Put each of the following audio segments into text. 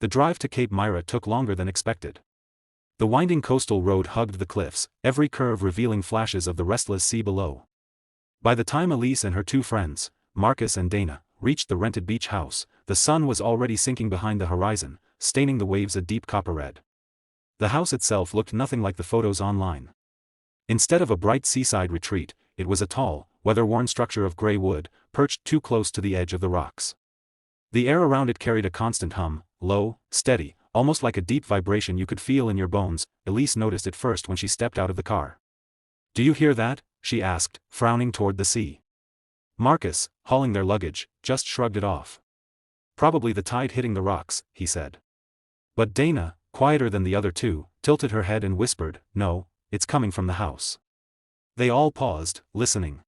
The drive to Cape Myra took longer than expected. The winding coastal road hugged the cliffs, every curve revealing flashes of the restless sea below. By the time Elise and her two friends, Marcus and Dana, reached the rented beach house, the sun was already sinking behind the horizon, staining the waves a deep copper red. The house itself looked nothing like the photos online. Instead of a bright seaside retreat, it was a tall, weather-worn structure of gray wood, perched too close to the edge of the rocks. The air around it carried a constant hum, low, steady, almost like a deep vibration you could feel in your bones. Elise noticed it first when she stepped out of the car. "Do you hear that?" she asked, frowning toward the sea. Marcus, hauling their luggage, just shrugged it off. "Probably the tide hitting the rocks," he said. But Dana, quieter than the other two, tilted her head and whispered, "No, it's coming from the house." They all paused, listening.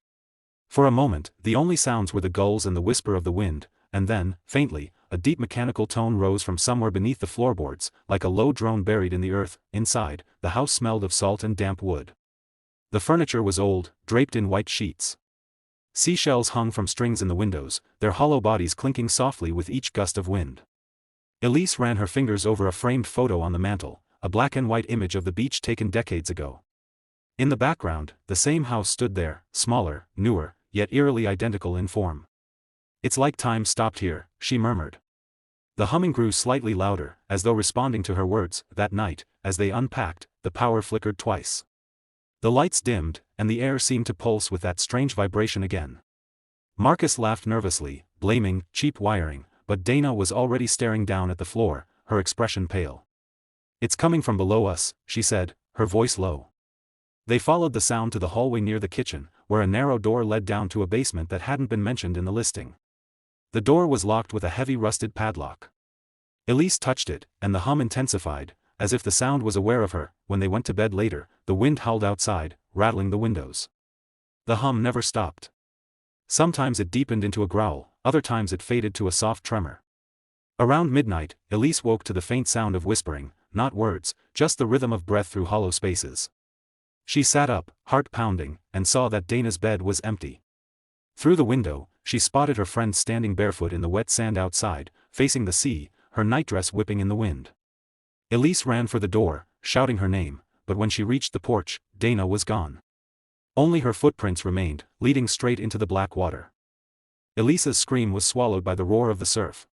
For a moment, the only sounds were the gulls and the whisper of the wind, and then, faintly, a deep mechanical tone rose from somewhere beneath the floorboards, like a low drone buried in the earth. Inside, the house smelled of salt and damp wood. The furniture was old, draped in white sheets. Seashells hung from strings in the windows, their hollow bodies clinking softly with each gust of wind. Elise ran her fingers over a framed photo on the mantel, a black and white image of the beach taken decades ago. In the background, the same house stood there, smaller, newer, yet eerily identical in form. "It's like time stopped here," she murmured. The humming grew slightly louder, as though responding to her words. That night, as they unpacked, the power flickered twice. The lights dimmed, and the air seemed to pulse with that strange vibration again. Marcus laughed nervously, blaming cheap wiring, but Dana was already staring down at the floor, her expression pale. "It's coming from below us," she said, her voice low. They followed the sound to the hallway near the kitchen, where a narrow door led down to a basement that hadn't been mentioned in the listing. The door was locked with a heavy rusted padlock. Elise touched it, and the hum intensified, as if the sound was aware of her. When they went to bed later, the wind howled outside, rattling the windows. The hum never stopped. Sometimes it deepened into a growl, other times it faded to a soft tremor. Around midnight, Elise woke to the faint sound of whispering, not words, just the rhythm of breath through hollow spaces. She sat up, heart pounding, and saw that Dana's bed was empty. Through the window, she spotted her friend standing barefoot in the wet sand outside, facing the sea, her nightdress whipping in the wind. Elise ran for the door, shouting her name, but when she reached the porch, Dana was gone. Only her footprints remained, leading straight into the black water. Elise's scream was swallowed by the roar of the surf.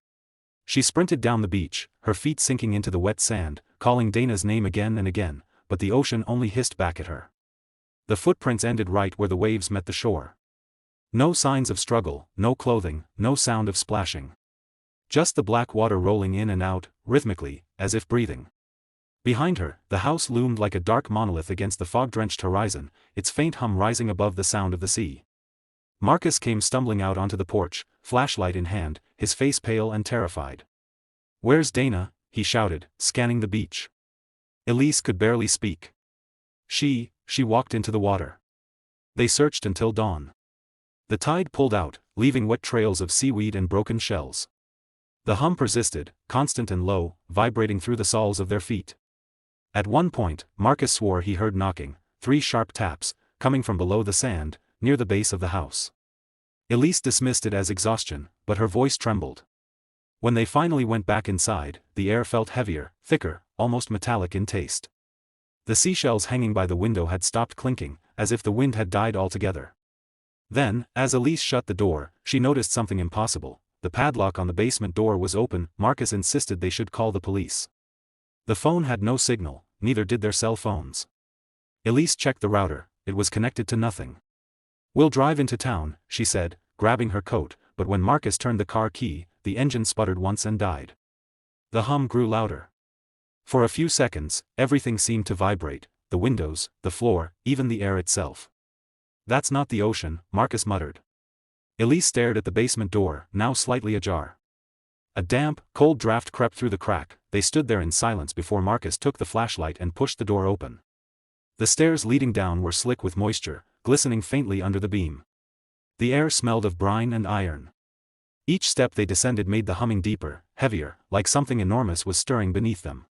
She sprinted down the beach, her feet sinking into the wet sand, calling Dana's name again and again, but the ocean only hissed back at her. The footprints ended right where the waves met the shore. No signs of struggle, no clothing, no sound of splashing. Just the black water rolling in and out, rhythmically, as if breathing. Behind her, the house loomed like a dark monolith against the fog-drenched horizon, its faint hum rising above the sound of the sea. Marcus came stumbling out onto the porch, flashlight in hand, his face pale and terrified. "Where's Dana?" he shouted, scanning the beach. Elise could barely speak. She walked into the water. They searched until dawn. The tide pulled out, leaving wet trails of seaweed and broken shells. The hum persisted, constant and low, vibrating through the soles of their feet. At one point, Marcus swore he heard knocking, 3 sharp taps, coming from below the sand, near the base of the house. Elise dismissed it as exhaustion, but her voice trembled. When they finally went back inside, the air felt heavier, thicker, almost metallic in taste. The seashells hanging by the window had stopped clinking, as if the wind had died altogether. Then, as Elise shut the door, she noticed something impossible. The padlock on the basement door was open. Marcus insisted they should call the police. The phone had no signal, neither did their cell phones. Elise checked the router, it was connected to nothing. "We'll drive into town," she said, grabbing her coat, but when Marcus turned the car key, the engine sputtered once and died. The hum grew louder. For a few seconds, everything seemed to vibrate, the windows, the floor, even the air itself. "That's not the ocean," Marcus muttered. Elise stared at the basement door, now slightly ajar. A damp, cold draft crept through the crack. They stood there in silence before Marcus took the flashlight and pushed the door open. The stairs leading down were slick with moisture, glistening faintly under the beam. The air smelled of brine and iron. Each step they descended made the humming deeper, heavier, like something enormous was stirring beneath them.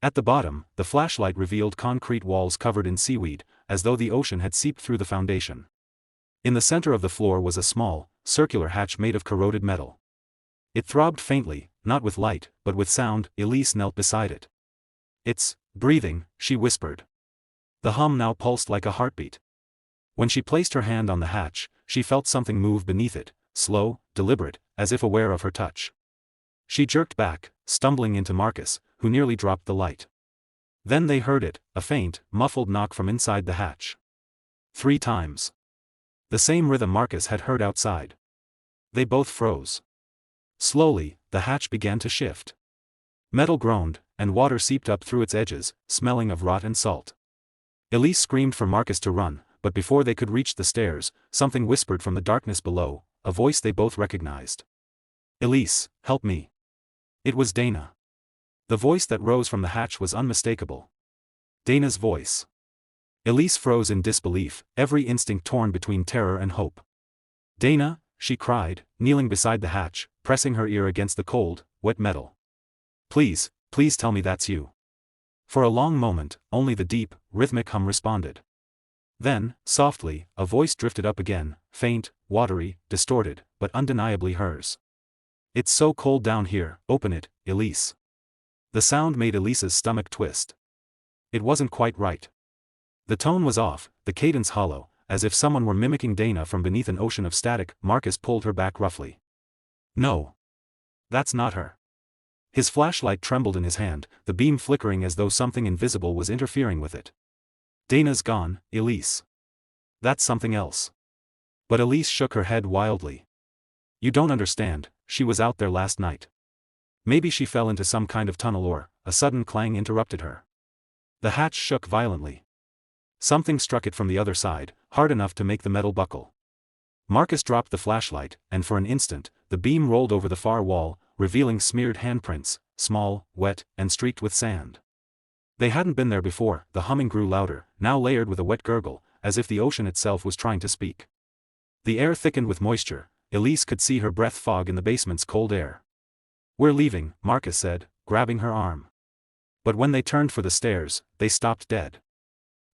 At the bottom, the flashlight revealed concrete walls covered in seaweed, as though the ocean had seeped through the foundation. In the center of the floor was a small, circular hatch made of corroded metal. It throbbed faintly, not with light, but with sound. Elise knelt beside it. "It's breathing," she whispered. The hum now pulsed like a heartbeat. When she placed her hand on the hatch, she felt something move beneath it, slow, deliberate, as if aware of her touch. She jerked back, stumbling into Marcus, who nearly dropped the light. Then they heard it, a faint, muffled knock from inside the hatch. 3 times. The same rhythm Marcus had heard outside. They both froze. Slowly, the hatch began to shift. Metal groaned, and water seeped up through its edges, smelling of rot and salt. Elise screamed for Marcus to run, but before they could reach the stairs, something whispered from the darkness below, a voice they both recognized. "Elise, help me." It was Dana. The voice that rose from the hatch was unmistakable. Dana's voice. Elise froze in disbelief, every instinct torn between terror and hope. "Dana," she cried, kneeling beside the hatch, pressing her ear against the cold, wet metal. "Please, please tell me that's you." For a long moment, only the deep, rhythmic hum responded. Then, softly, a voice drifted up again, faint, watery, distorted, but undeniably hers. "It's so cold down here, open it, Elise." The sound made Elise's stomach twist. It wasn't quite right. The tone was off, the cadence hollow, as if someone were mimicking Dana from beneath an ocean of static. Marcus pulled her back roughly. "No. That's not her." His flashlight trembled in his hand, the beam flickering as though something invisible was interfering with it. "Dana's gone, Elise. That's something else." But Elise shook her head wildly. "You don't understand, she was out there last night." Maybe she fell into some kind of tunnel or, a sudden clang interrupted her. The hatch shook violently. Something struck it from the other side, hard enough to make the metal buckle. Marcus dropped the flashlight, and for an instant, the beam rolled over the far wall, revealing smeared handprints, small, wet, and streaked with sand. They hadn't been there before. The humming grew louder, now layered with a wet gurgle, as if the ocean itself was trying to speak. The air thickened with moisture. Elise could see her breath fog in the basement's cold air. "We're leaving," Marcus said, grabbing her arm. But when they turned for the stairs, they stopped dead.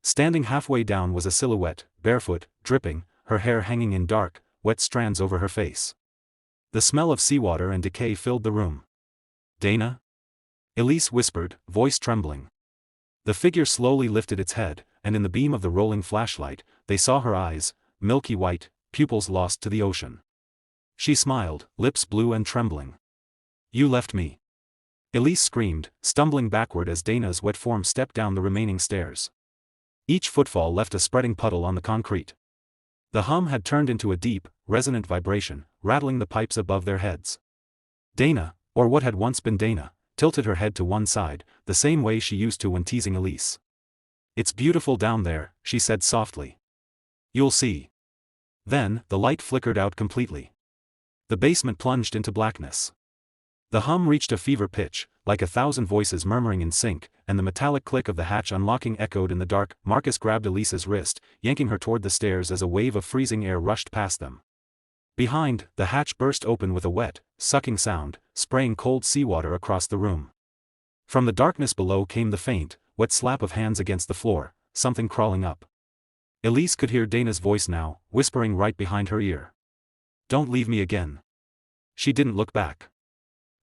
Standing halfway down was a silhouette, barefoot, dripping, her hair hanging in dark, wet strands over her face. The smell of seawater and decay filled the room. "Dana?" Elise whispered, voice trembling. The figure slowly lifted its head, and in the beam of the rolling flashlight, they saw her eyes, milky white, pupils lost to the ocean. She smiled, lips blue and trembling. "You left me." Elise screamed, stumbling backward as Dana's wet form stepped down the remaining stairs. Each footfall left a spreading puddle on the concrete. The hum had turned into a deep, resonant vibration, rattling the pipes above their heads. Dana, or what had once been Dana, tilted her head to one side, the same way she used to when teasing Elise. "It's beautiful down there," she said softly. "You'll see." Then, the light flickered out completely. The basement plunged into blackness. The hum reached a fever pitch, like 1,000 voices murmuring in sync, and the metallic click of the hatch unlocking echoed in the dark. Marcus grabbed Elise's wrist, yanking her toward the stairs as a wave of freezing air rushed past them. Behind, the hatch burst open with a wet, sucking sound, spraying cold seawater across the room. From the darkness below came the faint, wet slap of hands against the floor, something crawling up. Elise could hear Dana's voice now, whispering right behind her ear. "Don't leave me again." She didn't look back.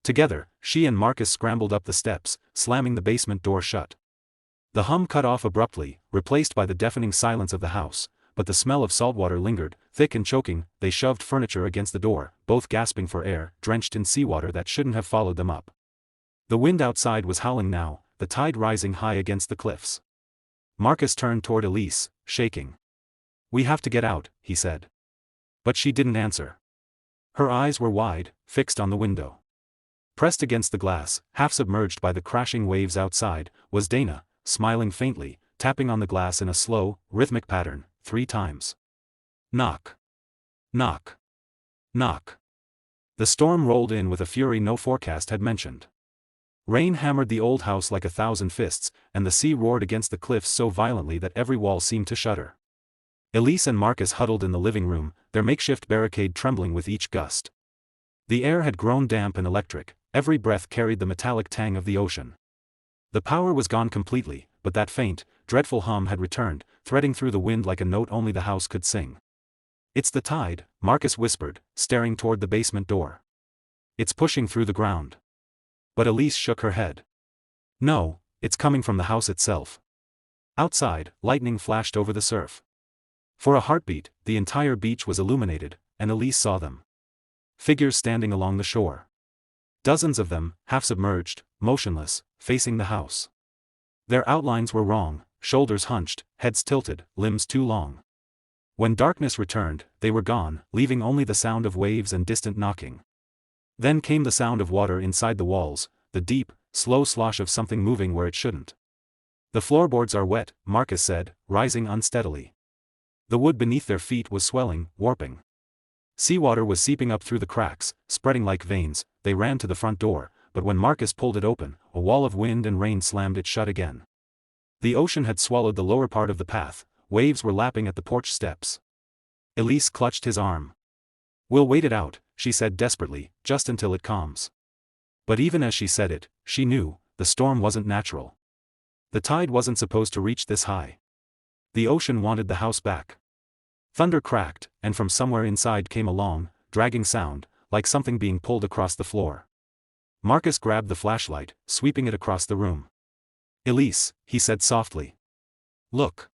Together, she and Marcus scrambled up the steps, slamming the basement door shut. The hum cut off abruptly, replaced by the deafening silence of the house, but the smell of saltwater lingered, thick and choking. They shoved furniture against the door, both gasping for air, drenched in seawater that shouldn't have followed them up. The wind outside was howling now, the tide rising high against the cliffs. Marcus turned toward Elise, shaking. "We have to get out," he said. But she didn't answer. Her eyes were wide, fixed on the window. Pressed against the glass, half submerged by the crashing waves outside, was Dana, smiling faintly, tapping on the glass in a slow, rhythmic pattern, 3 times. Knock. Knock. Knock. The storm rolled in with a fury no forecast had mentioned. Rain hammered the old house like 1,000 fists, and the sea roared against the cliffs so violently that every wall seemed to shudder. Elise and Marcus huddled in the living room, their makeshift barricade trembling with each gust. The air had grown damp and electric, every breath carried the metallic tang of the ocean. The power was gone completely, but that faint, dreadful hum had returned, threading through the wind like a note only the house could sing. "It's the tide," Marcus whispered, staring toward the basement door. "It's pushing through the ground." But Elise shook her head. No, it's coming from the house itself. Outside, lightning flashed over the surf. For a heartbeat, the entire beach was illuminated, and Elise saw them. Figures standing along the shore. Dozens of them, half submerged, motionless, facing the house. Their outlines were wrong, shoulders hunched, heads tilted, limbs too long. When darkness returned, they were gone, leaving only the sound of waves and distant knocking. Then came the sound of water inside the walls, the deep, slow slosh of something moving where it shouldn't. The floorboards are wet, Marcus said, rising unsteadily. The wood beneath their feet was swelling, warping. Seawater was seeping up through the cracks, spreading like veins. They ran to the front door, but when Marcus pulled it open, a wall of wind and rain slammed it shut again. The ocean had swallowed the lower part of the path, waves were lapping at the porch steps. Elise clutched his arm. "We'll wait it out," she said desperately, "just until it calms." But even as she said it, she knew, the storm wasn't natural. The tide wasn't supposed to reach this high. The ocean wanted the house back. Thunder cracked, and from somewhere inside came a long, dragging sound, like something being pulled across the floor. Marcus grabbed the flashlight, sweeping it across the room. "Elise," he said softly. "Look."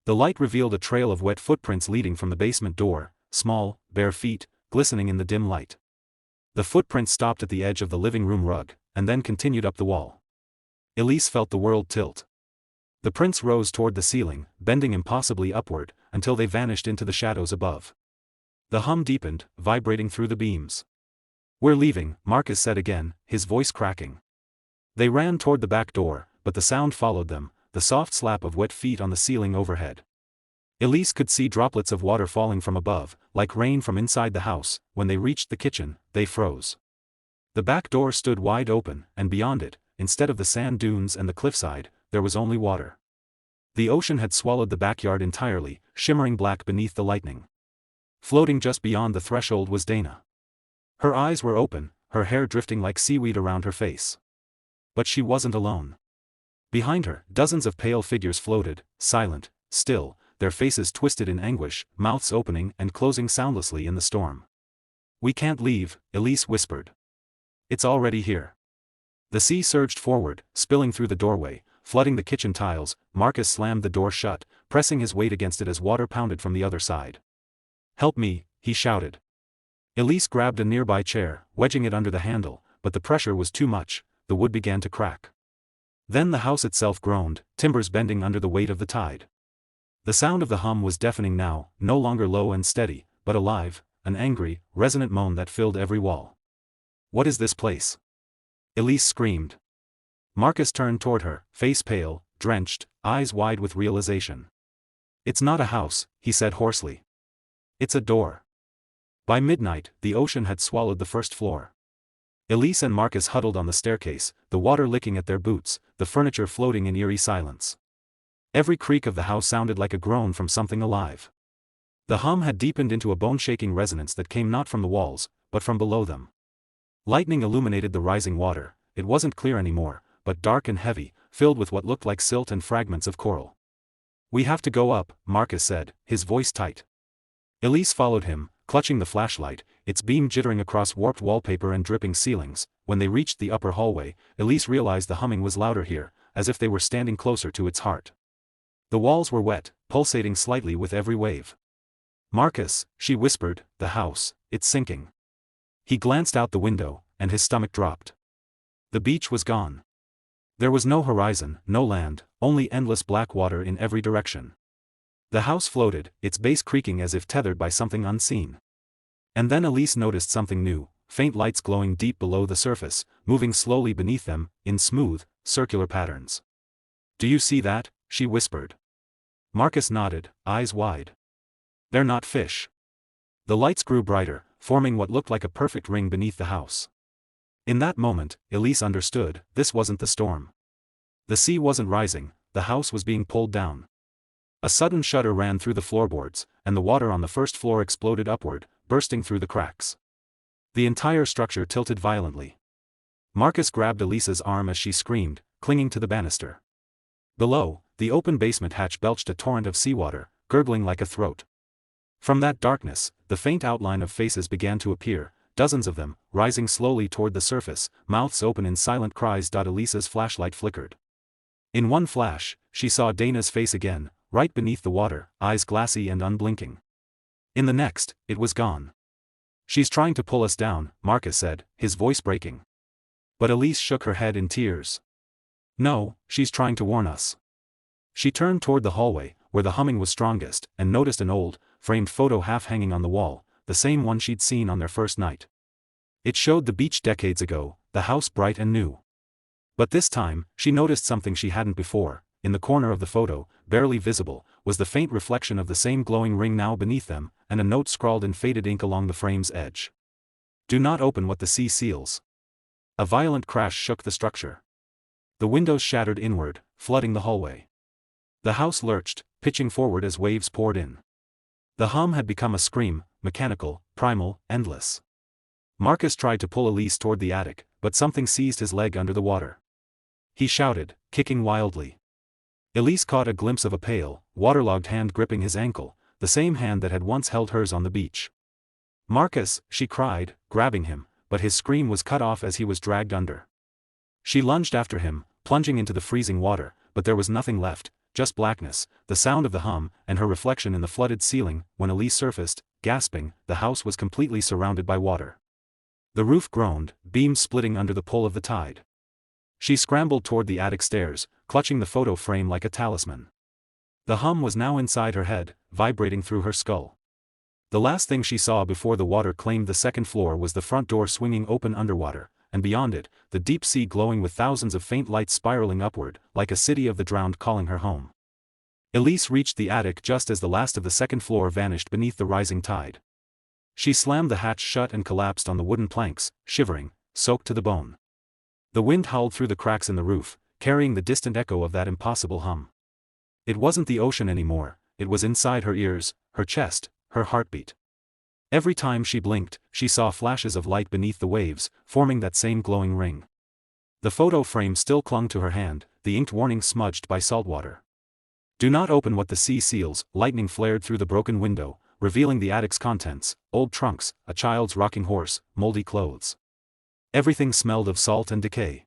The light revealed a trail of wet footprints leading from the basement door, small, bare feet, glistening in the dim light. The footprints stopped at the edge of the living room rug, and then continued up the wall. Elise felt the world tilt. The prints rose toward the ceiling, bending impossibly upward, until they vanished into the shadows above. The hum deepened, vibrating through the beams. "We're leaving," Marcus said again, his voice cracking. They ran toward the back door, but the sound followed them, the soft slap of wet feet on the ceiling overhead. Elise could see droplets of water falling from above, like rain from inside the house. When they reached the kitchen, they froze. The back door stood wide open, and beyond it, instead of the sand dunes and the cliffside, there was only water. The ocean had swallowed the backyard entirely, shimmering black beneath the lightning. Floating just beyond the threshold was Dana. Her eyes were open, her hair drifting like seaweed around her face. But she wasn't alone. Behind her, dozens of pale figures floated, silent, still, their faces twisted in anguish, mouths opening and closing soundlessly in the storm. "We can't leave," Elise whispered. "It's already here." The sea surged forward, spilling through the doorway, flooding the kitchen tiles. Marcus slammed the door shut, pressing his weight against it as water pounded from the other side. "Help me," he shouted. Elise grabbed a nearby chair, wedging it under the handle, but the pressure was too much, the wood began to crack. Then the house itself groaned, timbers bending under the weight of the tide. The sound of the hum was deafening now, no longer low and steady, but alive, an angry, resonant moan that filled every wall. "What is this place?" Elise screamed. Marcus turned toward her, face pale, drenched, eyes wide with realization. "It's not a house," he said hoarsely. "It's a door." By midnight, the ocean had swallowed the first floor. Elise and Marcus huddled on the staircase, the water licking at their boots, the furniture floating in eerie silence. Every creak of the house sounded like a groan from something alive. The hum had deepened into a bone-shaking resonance that came not from the walls, but from below them. Lightning illuminated the rising water. It wasn't clear anymore, but dark and heavy, filled with what looked like silt and fragments of coral. "We have to go up," Marcus said, his voice tight. Elise followed him, clutching the flashlight, its beam jittering across warped wallpaper and dripping ceilings. When they reached the upper hallway, Elise realized the humming was louder here, as if they were standing closer to its heart. The walls were wet, pulsating slightly with every wave. "Marcus," she whispered, "the house, it's sinking." He glanced out the window, and his stomach dropped. The beach was gone. There was no horizon, no land, only endless black water in every direction. The house floated, its base creaking as if tethered by something unseen. And then Elise noticed something new, faint lights glowing deep below the surface, moving slowly beneath them, in smooth, circular patterns. "Do you see that?" she whispered. Marcus nodded, eyes wide. "They're not fish." The lights grew brighter, forming what looked like a perfect ring beneath the house. In that moment, Elise understood, this wasn't the storm. The sea wasn't rising, the house was being pulled down. A sudden shudder ran through the floorboards, and the water on the first floor exploded upward, bursting through the cracks. The entire structure tilted violently. Marcus grabbed Elise's arm as she screamed, clinging to the banister. Below, the open basement hatch belched a torrent of seawater, gurgling like a throat. From that darkness, the faint outline of faces began to appear, dozens of them, rising slowly toward the surface, mouths open in silent cries. Elisa's flashlight flickered. In one flash, she saw Dana's face again, right beneath the water, eyes glassy and unblinking. In the next, it was gone. "She's trying to pull us down," Marcus said, his voice breaking. But Elise shook her head in tears. "No, she's trying to warn us." She turned toward the hallway, where the humming was strongest, and noticed an old, framed photo half hanging on the wall, the same one she'd seen on their first night. It showed the beach decades ago, the house bright and new. But this time, she noticed something she hadn't before. In the corner of the photo, barely visible, was the faint reflection of the same glowing ring now beneath them, and a note scrawled in faded ink along the frame's edge. "Do not open what the sea seals." A violent crash shook the structure. The windows shattered inward, flooding the hallway. The house lurched, pitching forward as waves poured in. The hum had become a scream, mechanical, primal, endless. Marcus tried to pull Elise toward the attic, but something seized his leg under the water. He shouted, kicking wildly. Elise caught a glimpse of a pale, waterlogged hand gripping his ankle, the same hand that had once held hers on the beach. "Marcus," she cried, grabbing him, but his scream was cut off as he was dragged under. She lunged after him, plunging into the freezing water, but there was nothing left, just blackness, the sound of the hum, and her reflection in the flooded ceiling. When Elise surfaced, gasping, the house was completely surrounded by water. The roof groaned, beams splitting under the pull of the tide. She scrambled toward the attic stairs, clutching the photo frame like a talisman. The hum was now inside her head, vibrating through her skull. The last thing she saw before the water claimed the second floor was the front door swinging open underwater, and beyond it, the deep sea glowing with thousands of faint lights spiraling upward, like a city of the drowned calling her home. Elise reached the attic just as the last of the second floor vanished beneath the rising tide. She slammed the hatch shut and collapsed on the wooden planks, shivering, soaked to the bone. The wind howled through the cracks in the roof, carrying the distant echo of that impossible hum. It wasn't the ocean anymore, it was inside her ears, her chest, her heartbeat. Every time she blinked, she saw flashes of light beneath the waves, forming that same glowing ring. The photo frame still clung to her hand, the inked warning smudged by salt water. "Do not open what the sea seals." Lightning flared through the broken window, revealing the attic's contents: old trunks, a child's rocking horse, moldy clothes. Everything smelled of salt and decay.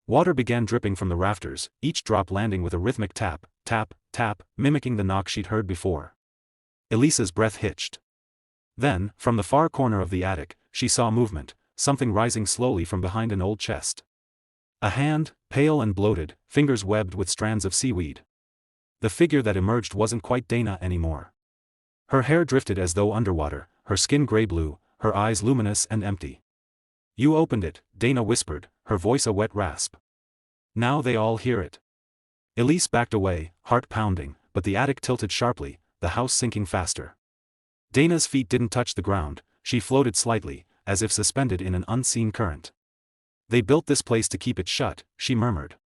Water began dripping from the rafters, each drop landing with a rhythmic tap, tap, tap, mimicking the knock she'd heard before. Elisa's breath hitched. Then, from the far corner of the attic, she saw movement, something rising slowly from behind an old chest. A hand, pale and bloated, fingers webbed with strands of seaweed. The figure that emerged wasn't quite Dana anymore. Her hair drifted as though underwater, her skin gray-blue, her eyes luminous and empty. "You opened it," Dana whispered, her voice a wet rasp. "Now they all hear it." Elise backed away, heart pounding, but the attic tilted sharply, the house sinking faster. Dana's feet didn't touch the ground, she floated slightly, as if suspended in an unseen current. "They built this place to keep it shut," she murmured.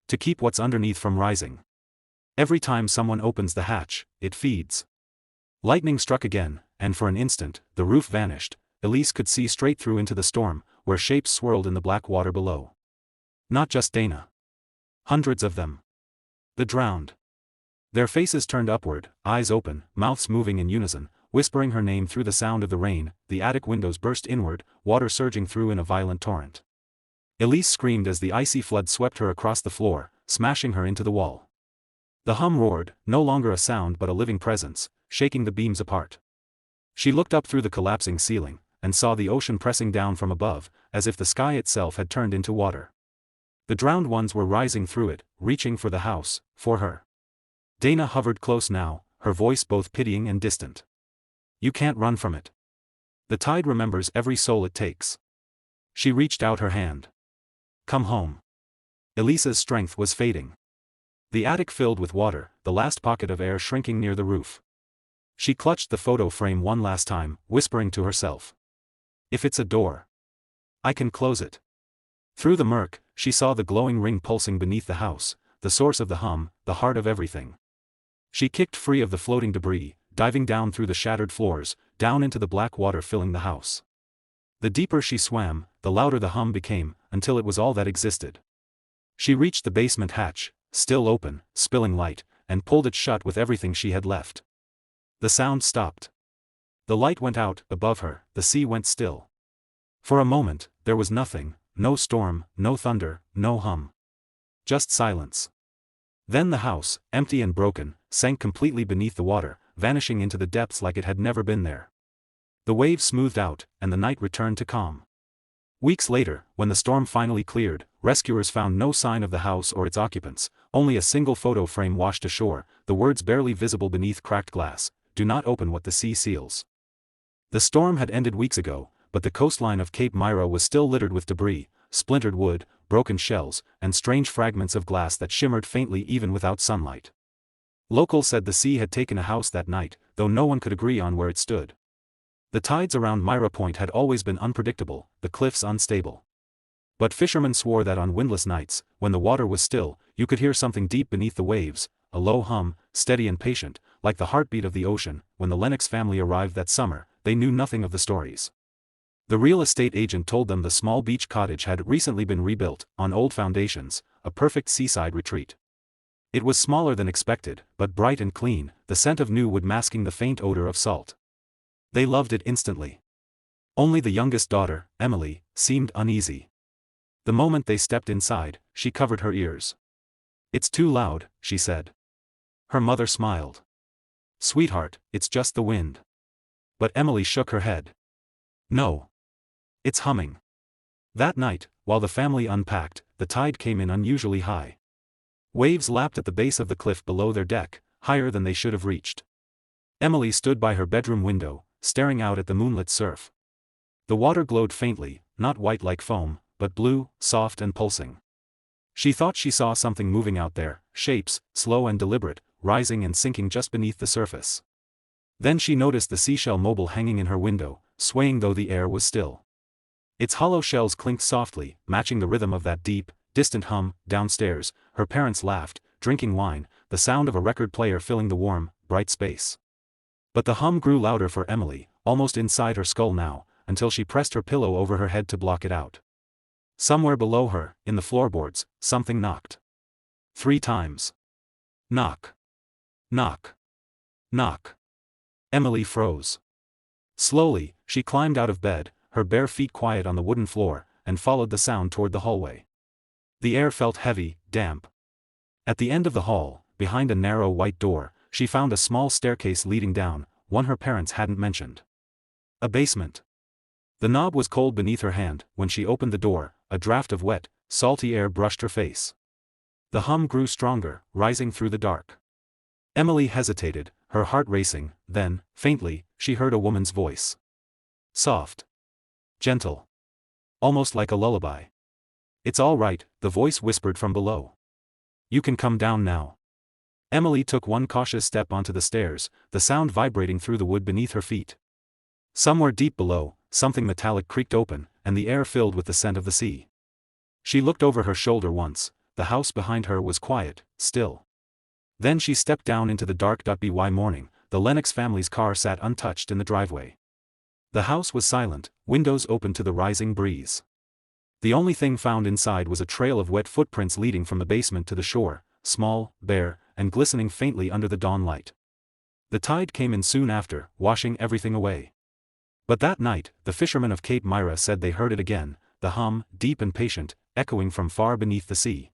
"To keep what's underneath from rising. Every time someone opens the hatch, it feeds." Lightning struck again, and for an instant, the roof vanished. Elise could see straight through into the storm, where shapes swirled in the black water below. Not just Dana. Hundreds of them. The drowned. Their faces turned upward, eyes open, mouths moving in unison, whispering her name through the sound of the rain. The attic windows burst inward, water surging through in a violent torrent. Elise screamed as the icy flood swept her across the floor, smashing her into the wall. The hum roared, no longer a sound but a living presence, shaking the beams apart. She looked up through the collapsing ceiling, and saw the ocean pressing down from above, as if the sky itself had turned into water. The drowned ones were rising through it, reaching for the house, for her. Dana hovered close now, her voice both pitying and distant. "You can't run from it. The tide remembers every soul it takes." She reached out her hand. "Come home." Elisa's strength was fading. The attic filled with water, the last pocket of air shrinking near the roof. She clutched the photo frame one last time, whispering to herself. "If it's a door, I can close it." Through the murk, she saw the glowing ring pulsing beneath the house, the source of the hum, the heart of everything. She kicked free of the floating debris, diving down through the shattered floors, down into the black water filling the house. The deeper she swam, the louder the hum became, until it was all that existed. She reached the basement hatch, still open, spilling light, and pulled it shut with everything she had left. The sound stopped. The light went out, above her, the sea went still. For a moment, there was nothing, no storm, no thunder, no hum. Just silence. Then the house, empty and broken, sank completely beneath the water, vanishing into the depths like it had never been there. The waves smoothed out, and the night returned to calm. Weeks later, when the storm finally cleared, rescuers found no sign of the house or its occupants, only a single photo frame washed ashore, the words barely visible beneath cracked glass, "Do not open what the sea seals." The storm had ended weeks ago, but the coastline of Cape Myra was still littered with debris, splintered wood, broken shells, and strange fragments of glass that shimmered faintly even without sunlight. Locals said the sea had taken a house that night, though no one could agree on where it stood. The tides around Myra Point had always been unpredictable, the cliffs unstable. But fishermen swore that on windless nights, when the water was still, you could hear something deep beneath the waves, a low hum, steady and patient, like the heartbeat of the ocean. When the Lennox family arrived that summer, they knew nothing of the stories. The real estate agent told them the small beach cottage had recently been rebuilt, on old foundations, a perfect seaside retreat. It was smaller than expected, but bright and clean, the scent of new wood masking the faint odor of salt. They loved it instantly. Only the youngest daughter, Emily, seemed uneasy. The moment they stepped inside, she covered her ears. "It's too loud," she said. Her mother smiled. "Sweetheart, it's just the wind." But Emily shook her head. "No. It's humming." That night, while the family unpacked, the tide came in unusually high. Waves lapped at the base of the cliff below their deck, higher than they should have reached. Emily stood by her bedroom window, staring out at the moonlit surf. The water glowed faintly, not white like foam, but blue, soft and pulsing. She thought she saw something moving out there, shapes, slow and deliberate, rising and sinking just beneath the surface. Then she noticed the seashell mobile hanging in her window, swaying though the air was still. Its hollow shells clinked softly, matching the rhythm of that deep, distant hum. Downstairs, her parents laughed, drinking wine, the sound of a record player filling the warm, bright space. But the hum grew louder for Emily, almost inside her skull now, until she pressed her pillow over her head to block it out. Somewhere below her, in the floorboards, something knocked. 3 times. Knock. Knock. Knock. Emily froze. Slowly, she climbed out of bed, her bare feet quiet on the wooden floor, and followed the sound toward the hallway. The air felt heavy, damp. At the end of the hall, behind a narrow white door, she found a small staircase leading down, one her parents hadn't mentioned. A basement. The knob was cold beneath her hand. When she opened the door, a draft of wet, salty air brushed her face. The hum grew stronger, rising through the dark. Emily hesitated, her heart racing. Then, faintly, she heard a woman's voice. Soft. Gentle. Almost like a lullaby. "It's all right," the voice whispered from below. "You can come down now." Emily took one cautious step onto the stairs, the sound vibrating through the wood beneath her feet. Somewhere deep below, something metallic creaked open, and the air filled with the scent of the sea. She looked over her shoulder once. The house behind her was quiet, still. Then she stepped down into the dark. By morning, the Lennox family's car sat untouched in the driveway. The house was silent, windows open to the rising breeze. The only thing found inside was a trail of wet footprints leading from the basement to the shore, small, bare, and glistening faintly under the dawn light. The tide came in soon after, washing everything away. But that night, the fishermen of Cape Myra said they heard it again, the hum, deep and patient, echoing from far beneath the sea.